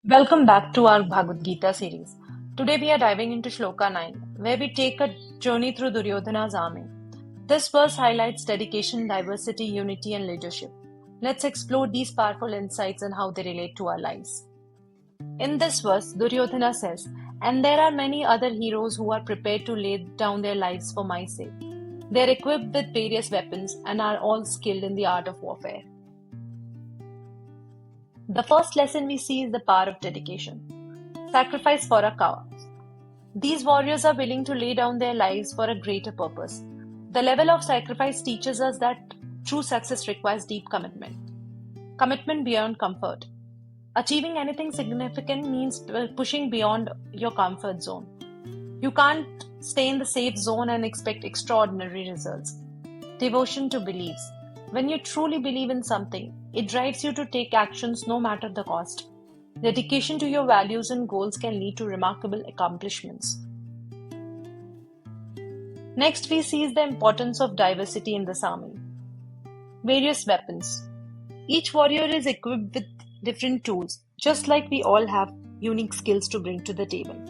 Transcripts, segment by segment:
Welcome back to our Bhagavad Gita series. Today we are diving into Shloka 9, where we take a journey through Duryodhana's army. This verse highlights dedication, diversity, unity, and leadership. Let's explore these powerful insights and how they relate to our lives. In this verse, Duryodhana says, "And there are many other heroes who are prepared to lay down their lives for my sake. They are equipped with various weapons and are all skilled in the art of warfare." The first lesson we see is the power of dedication. Sacrifice for a cause. These warriors are willing to lay down their lives for a greater purpose. The level of sacrifice teaches us that true success requires deep commitment. Commitment beyond comfort. Achieving anything significant means pushing beyond your comfort zone. You can't stay in the safe zone and expect extraordinary results. Devotion to beliefs. When you truly believe in something, it drives you to take actions no matter the cost. Dedication to your values and goals can lead to remarkable accomplishments. Next, we see the importance of diversity in this army. Various weapons. Each warrior is equipped with different tools, just like we all have unique skills to bring to the table.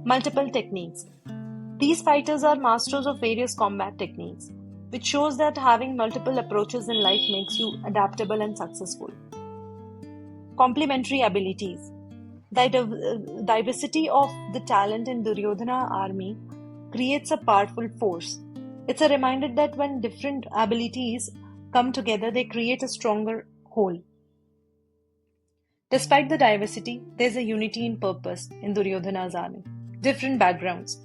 Multiple techniques. These fighters are masters of various combat techniques, which shows that having multiple approaches in life makes you adaptable and successful. Complementary abilities. The diversity of the talent in Duryodhana army creates a powerful force. It's a reminder that when different abilities come together, they create a stronger whole. Despite the diversity, there's a unity in purpose in Duryodhana's army. Different backgrounds.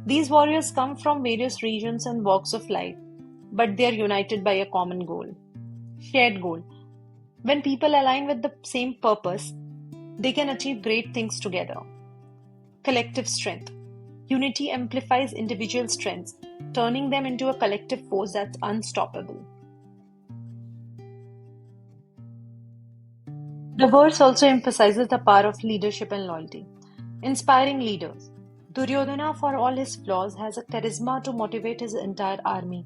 These warriors come from various regions and walks of life, but they are united by a common goal. Shared goal. When people align with the same purpose, they can achieve great things together. Collective strength. Unity amplifies individual strengths, turning them into a collective force that's unstoppable. The verse also emphasizes the power of leadership and loyalty. Inspiring leaders. Duryodhana, for all his flaws, has a charisma to motivate his entire army.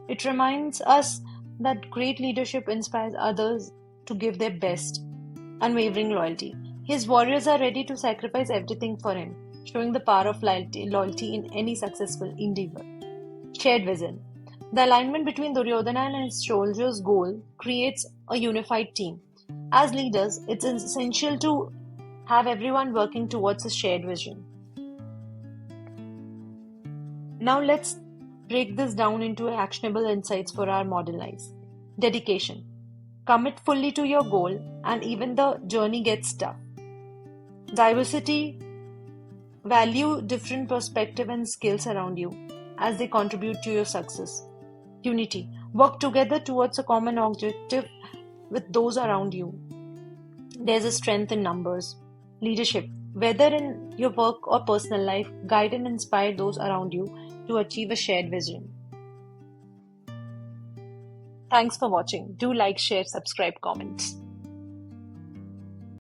It reminds us that great leadership inspires others to give their best, unwavering loyalty. His warriors are ready to sacrifice everything for him, showing the power of loyalty in any successful endeavor. Shared vision. The alignment between Duryodhana and his soldiers' goal creates a unified team. As leaders, it's essential to have everyone working towards a shared vision. Now let's break this down into actionable insights for our modern lives. Dedication. Commit fully to your goal and even the journey gets tough. Diversity. Value different perspectives and skills around you as they contribute to your success. Unity. Work together towards a common objective with those around you. There's a strength in numbers. Leadership. Whether in your work or personal life, guide and inspire those around you to achieve a shared vision. Thanks for watching. Do like, share, subscribe, comments.